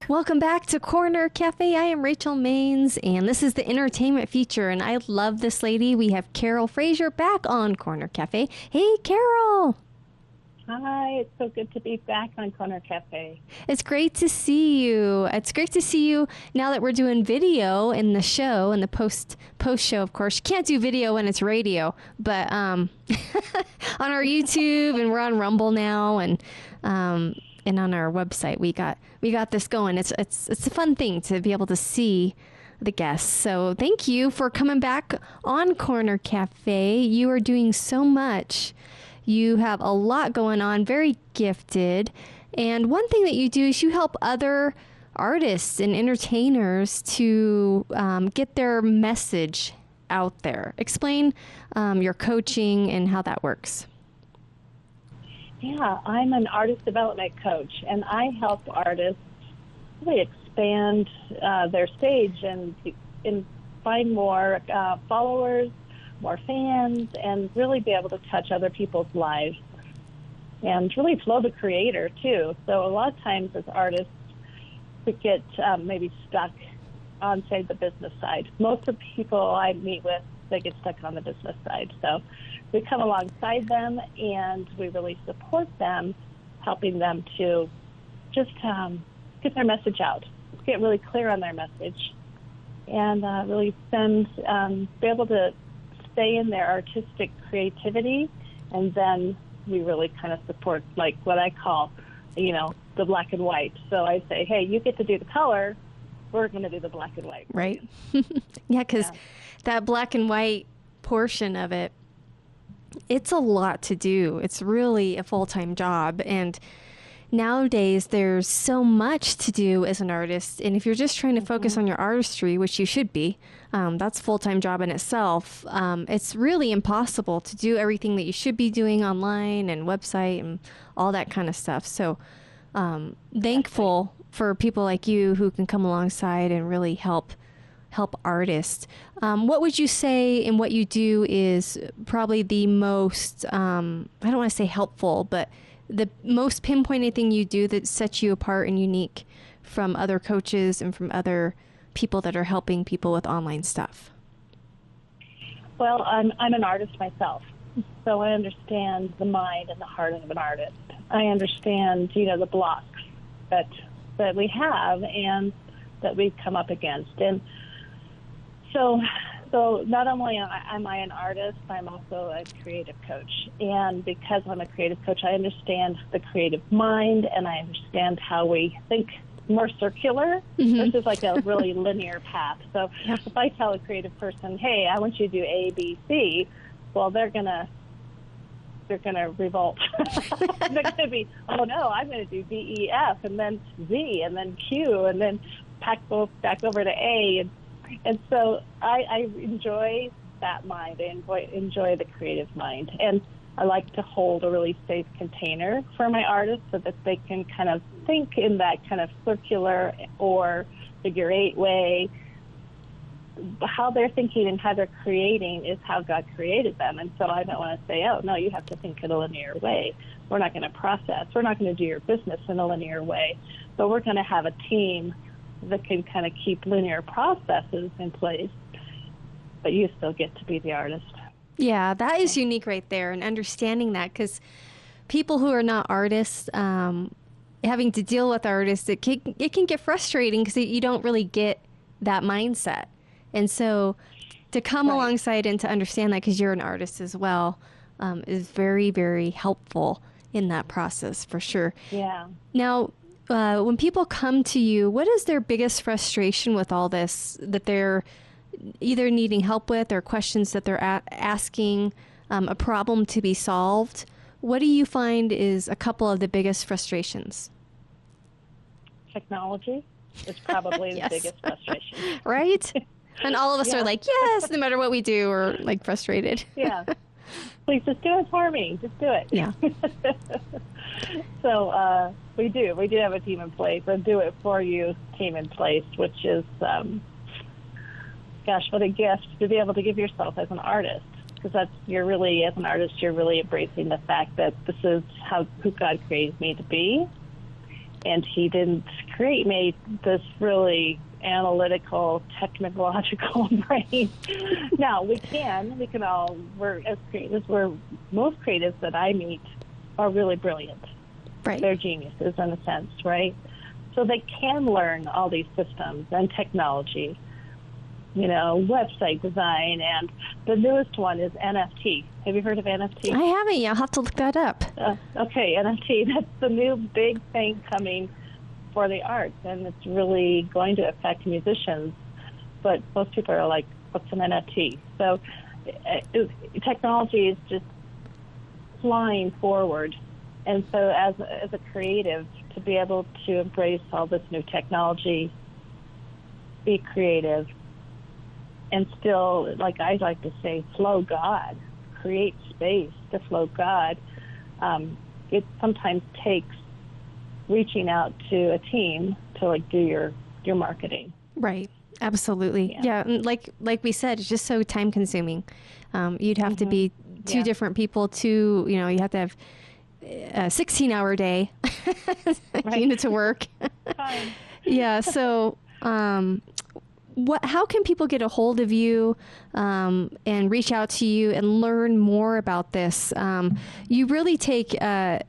Welcome back to Corner Cafe. I am Rachel Maines, and this is the entertainment feature, and I love this lady. We have Carol Frazier back on Corner Cafe. Hey, Carol. Hi, it's so good to be back on Corner Cafe. It's great to see you. It's great to see you now that we're doing video in the show, and the post show, of course. You can't do video when it's radio, but on our YouTube, and we're on Rumble now, and on our website, we got this going. It's a fun thing to be able to see the guests. So thank you for coming back on Corner Cafe. You are doing so much. You have a lot going on, very gifted. And one thing that you do is you help other artists and entertainers to get their message out there. Explain your coaching and how that works. Yeah, I'm an artist development coach, and I help artists really expand their stage and find more followers, more fans, and really be able to touch other people's lives and really flow the creator, too. So a lot of times as artists, we get maybe stuck on, say, the business side. Most of the people I meet with, they get stuck on the business side. So we come alongside them, and we really support them, helping them to just get their message out, get really clear on their message, and really be able to stay in their artistic creativity. And then we really kind of support, like what I call, the black and white. So I say, hey, you get to do the color, we're going to do the black and white. Right. Yeah, because that black and white portion of it, it's a lot to do. It's really a full-time job. And nowadays, there's so much to do as an artist. And if you're just trying to focus on your artistry, which you should be, that's a full-time job in itself. It's really impossible to do everything that you should be doing online and website and all that kind of stuff. So thankful for people like you who can come alongside and really help artists. What would you say in what you do is probably the most, I don't want to say helpful, but the most pinpointed thing you do that sets you apart and unique from other coaches and from other people that are helping people with online stuff? Well, I'm an artist myself, so I understand the mind and the heart of an artist. I understand, the blocks that we have and that we've come up against. And so not only am I an artist, I'm also a creative coach. And because I'm a creative coach, I understand the creative mind, and I understand how we think more circular versus like a really linear path. So if I tell a creative person, hey, I want you to do A, B, C, well, they're gonna revolt. They're gonna be, oh no, I'm gonna do D, E, F, and then Z, and then Q, and then back over to A. And so I enjoy that mind. I enjoy the creative mind. And I like to hold a really safe container for my artists so that they can kind of think in that kind of circular or figure eight way. How they're thinking and how they're creating is how God created them. And so I don't want to say, oh, no, you have to think in a linear way. We're not going to process. We're not going to do your business in a linear way. But we're going to have a team that can kind of keep linear processes in place, but you still get to be the artist. Yeah, that is unique right there, and understanding that, because people who are not artists, having to deal with artists, it can get frustrating because you don't really get that mindset. And so to come alongside and to understand that, because you're an artist as well, is very, very helpful in that process for sure. Yeah. Now, when people come to you, what is their biggest frustration with all this that they're either needing help with or questions that they're asking, a problem to be solved? What do you find is a couple of the biggest frustrations? Technology is probably the biggest frustration. Right? And all of us are like, yes, no matter what we do, we're like frustrated. Yeah. Please just do it for me. Just do it. Yeah. So we do have a team in place, a do it for you team in place, which is, gosh, what a gift to be able to give yourself as an artist. Because as an artist, you're really embracing the fact that this is who God created me to be. and he didn't create me this really analytical, technological brain. Now, we can all, we're as creatives, most creatives that I meet are really brilliant. Right. They're geniuses in a sense, right? So they can learn all these systems and technology, website design, and the newest one is NFT. Have you heard of NFT? I haven't yet. I'll have to look that up. Okay, NFT, that's the new big thing coming for the arts, and it's really going to affect musicians. But most people are like, what's an NFT? So technology is just flying forward. And so as a creative, to be able to embrace all this new technology, be creative, and still, like I like to say, flow God, create space to flow God, it sometimes takes reaching out to a team to do your marketing. Right. Absolutely. Yeah. Like we said, it's just so time consuming. You'd have to be two different people you have to have a 16-hour day unit to work. Yeah. So, how can people get a hold of you and reach out to you and learn more about this? You really take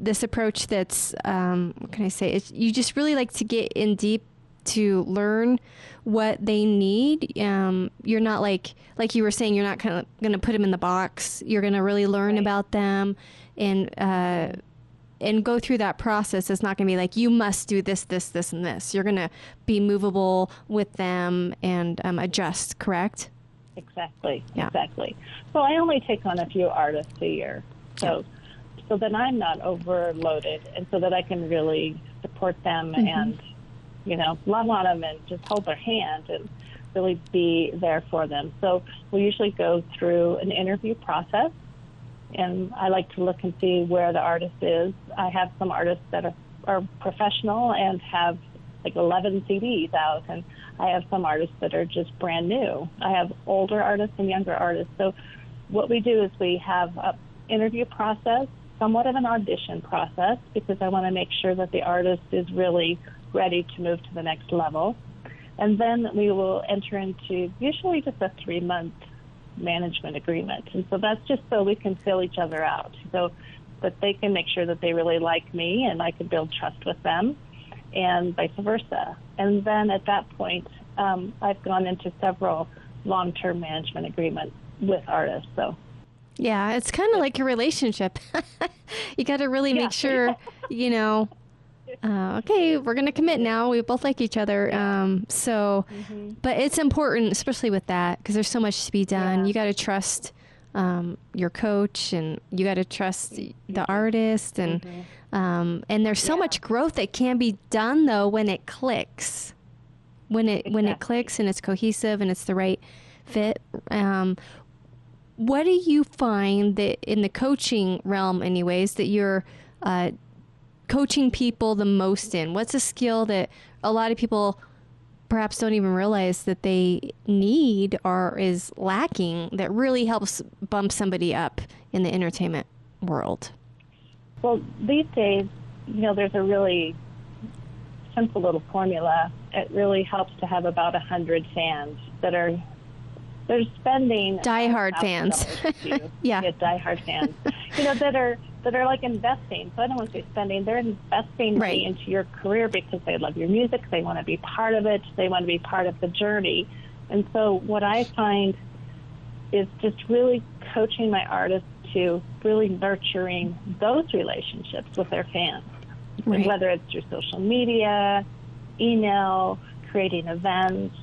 this approach that's, what can I say? You just really like to get in deep to learn what they need. You're not like you were saying, you're not kind of going to put them in the box. You're going to really learn about them and go through that process. It's not going to be like, you must do this, this, this, and this. You're going to be movable with them and adjust, correct? Exactly. Yeah. Exactly. So I only take on a few artists a year. So that I'm not overloaded, and so that I can really support them and, love on them and just hold their hand and really be there for them. So we usually go through an interview process, and I like to look and see where the artist is. I have some artists that are professional and have 11 CDs out, and I have some artists that are just brand new. I have older artists and younger artists. So what we do is we have an interview process, somewhat of an audition process, because I want to make sure that the artist is really ready to move to the next level. And then we will enter into usually just a 3-month management agreement. And so that's just so we can fill each other out, so that they can make sure that they really like me and I can build trust with them, and vice versa. And then at that point, I've gone into several long-term management agreements with artists. So yeah, it's kind of like a relationship. You got to really make sure, okay, we're going to commit now. We both like each other. But it's important, especially with that, because there's so much to be done. Yeah. You got to trust your coach, and you got to trust the artist, and there's so much growth that can be done though when it clicks, when it clicks and it's cohesive and it's the right fit. What do you find that in the coaching realm, anyways, that you're coaching people the most in? What's a skill that a lot of people perhaps don't even realize that they need or is lacking that really helps bump somebody up in the entertainment world? Well, these days, there's a really simple little formula. It really helps to have about 100 fans they're spending diehard fans. Yeah, diehard fans. that are like investing. So I don't want to say spending. They're investing money into your career because they love your music. They want to be part of it. They want to be part of the journey. And so what I find is just really coaching my artists to really nurturing those relationships with their fans, whether it's through social media, email, creating events,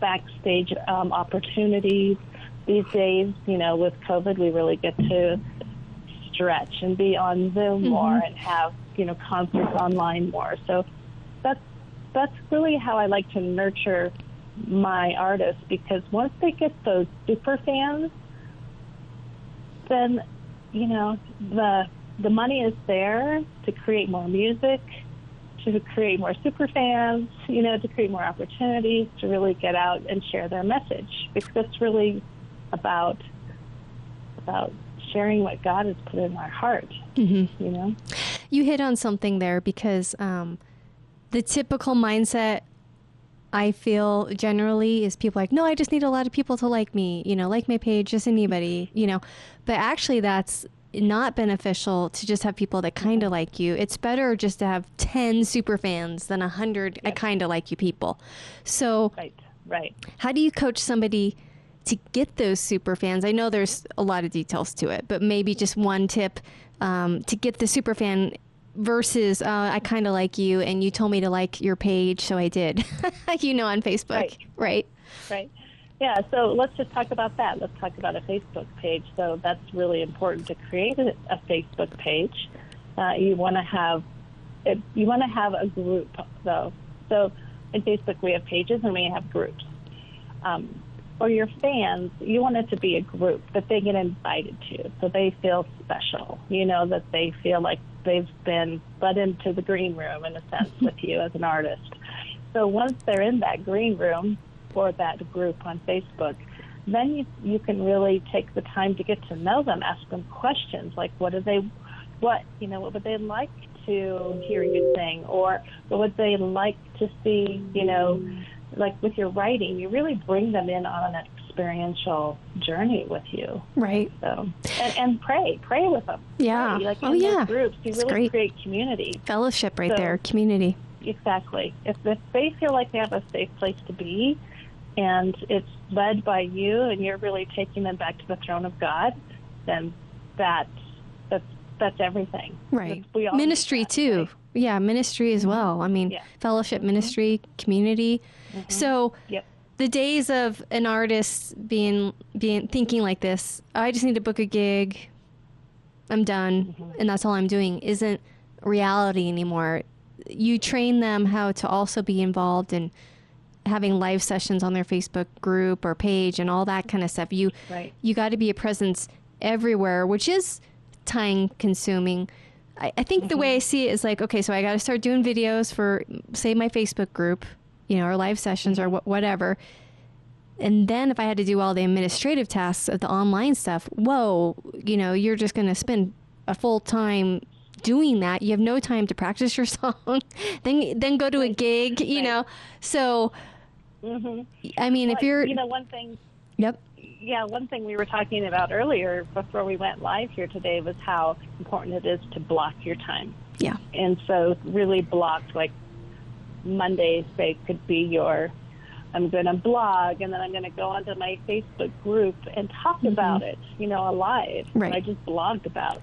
backstage opportunities. These days, with COVID, we really get to stretch and be on Zoom more and have, concerts online more. So that's really how I like to nurture my artists, because once they get those super fans, then, the money is there to create more music, to create more super fans, to create more opportunities to really get out and share their message, because it's really about sharing what God has put in our heart. You hit on something there, because the typical mindset I feel generally is people like, no, I just need a lot of people to like me, like my page, just anybody, but actually that's not beneficial to just have people that kind of like you. It's better just to have 10 super fans than 100 I kind of like you people. So right. How do you coach somebody to get those super fans? I know there's a lot of details to it, but maybe just one tip to get the super fan versus I kind of like you and you told me to like your page, so I did, on Facebook, right? Right. Yeah, so let's just talk about that. Let's talk about a Facebook page. So that's really important to create a Facebook page. You want to have a group, though. So in Facebook, we have pages and we have groups. For your fans, you want it to be a group that they get invited to, so they feel special. That they feel like they've been let into the green room, in a sense, with you as an artist. So once they're in that green room for that group on Facebook, then you can really take the time to get to know them, ask them questions like what would they like to hear you sing, or what would they like to see, like with your writing, you really bring them in on an experiential journey with you. Right. So, and pray with them. Yeah. Pray. Like in those groups, you really great. Create community. Fellowship there, community. Exactly. If they feel like they have a safe place to be, and it's led by you, and you're really taking them back to the throne of God, then that's everything. Right. We all ministry too. Right? Yeah, ministry as well. I mean, fellowship, ministry, community. So the days of an artist being thinking like this, I just need to book a gig, I'm done, and that's all I'm doing, isn't reality anymore. You train them how to also be involved in having live sessions on their Facebook group or page and all that kind of stuff. You got to be a presence everywhere, which is time consuming. I think the way I see it is like, okay, so I got to start doing videos for, say, my Facebook group, or live sessions or whatever. And then if I had to do all the administrative tasks of the online stuff, whoa, you're just going to spend a full time doing that. You have no time to practice your song, then go to a gig, So, I mean, if you're... one thing... Yep. Yeah, one thing we were talking about earlier before we went live here today was how important it is to block your time. Yeah. And so really blocked, like Mondays, say, could be I'm going to blog, and then I'm going to go onto my Facebook group and talk about it, live. Right. I just blogged about.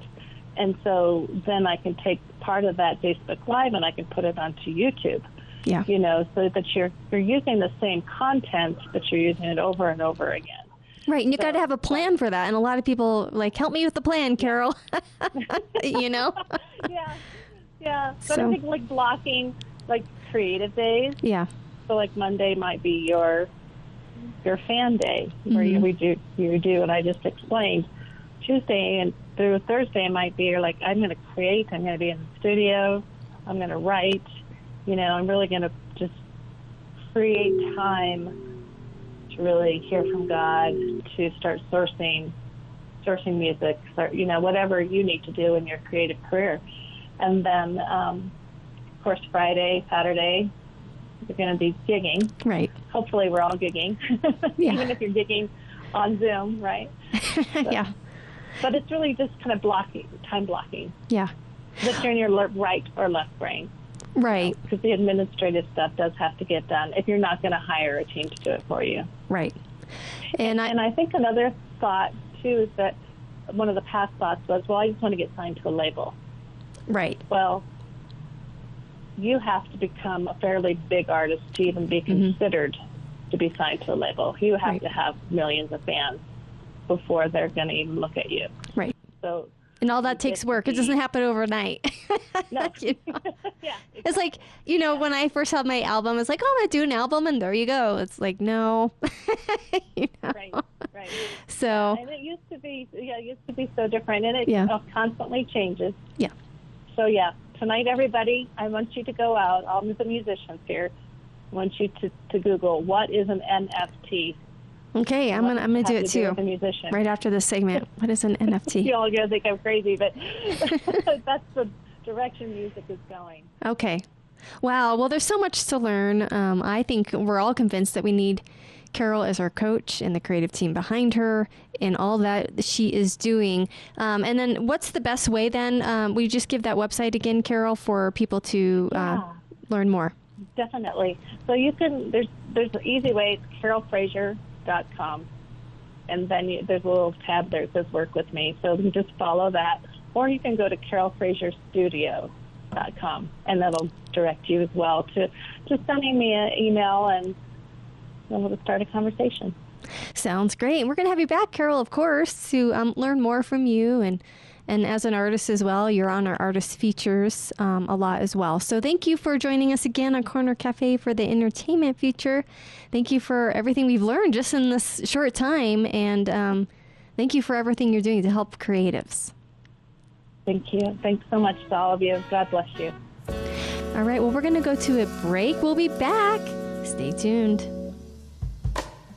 And so then I can take part of that Facebook Live and I can put it onto YouTube. Yeah. So that you're using the same content, but you're using it over and over again. Right, and you got to have a plan for that. And a lot of people help me with the plan, Carol. Yeah. But I think like blocking, like creative days. Yeah. So like Monday might be your fan day, where you do, and I just explained. Tuesday and through Thursday might be you're like, I'm going to create. I'm going to be in the studio. I'm going to write. I'm really going to just create time to really hear from God, to start sourcing music, whatever you need to do in your creative career. And then, of course, Friday, Saturday, you're going to be gigging. Right. Hopefully we're all gigging, even if you're gigging on Zoom, right? Yeah. But it's really just kind of time blocking. Yeah. That you're in your right or left brain. Right. Because the administrative stuff does have to get done if you're not going to hire a team to do it for you. Right. And I think another thought, too, is that one of the past thoughts was, well, I just want to get signed to a label. Right. Well, you have to become a fairly big artist to even be considered to be signed to a label. You have to have millions of fans before they're going to even look at you. Right. So... And all that takes work. It doesn't happen overnight. No. Yeah, exactly. It's like, when I first had my album, it's like, oh, I'm going to do an album, and there you go. It's like, no. Right. So. And it used to be so different, and it constantly changes. Yeah. So, tonight, everybody, I want you to go out, all the musicians here, I want you to Google, what is an NFT? Okay, I'm gonna do it too. Right after this segment. What is an NFT? You all are gonna think I'm crazy, but that's the direction music is going. Okay. Wow. Well, there's so much to learn. I think we're all convinced that we need Carol as our coach and the creative team behind her and all that she is doing. And then what's the best way then? Will you just give that website again, Carol, for people to learn more? Definitely. So you can, there's an easy way. It's carolfrazier.com. And then there's a little tab there that says work with me. So you can just follow that. Or you can go to carolfrazierstudio.com, and that'll direct you as well to just sending me an email, and then we'll start a conversation. Sounds great. And we're going to have you back, Carol, of course, to learn more from you. And as an artist as well, you're on our artist features a lot as well. So thank you for joining us again on Corner Cafe for the entertainment feature. Thank you for everything we've learned just in this short time. And thank you for everything you're doing to help creatives. Thank you. Thanks so much to all of you. God bless you. All right. Well, we're going to go to a break. We'll be back. Stay tuned.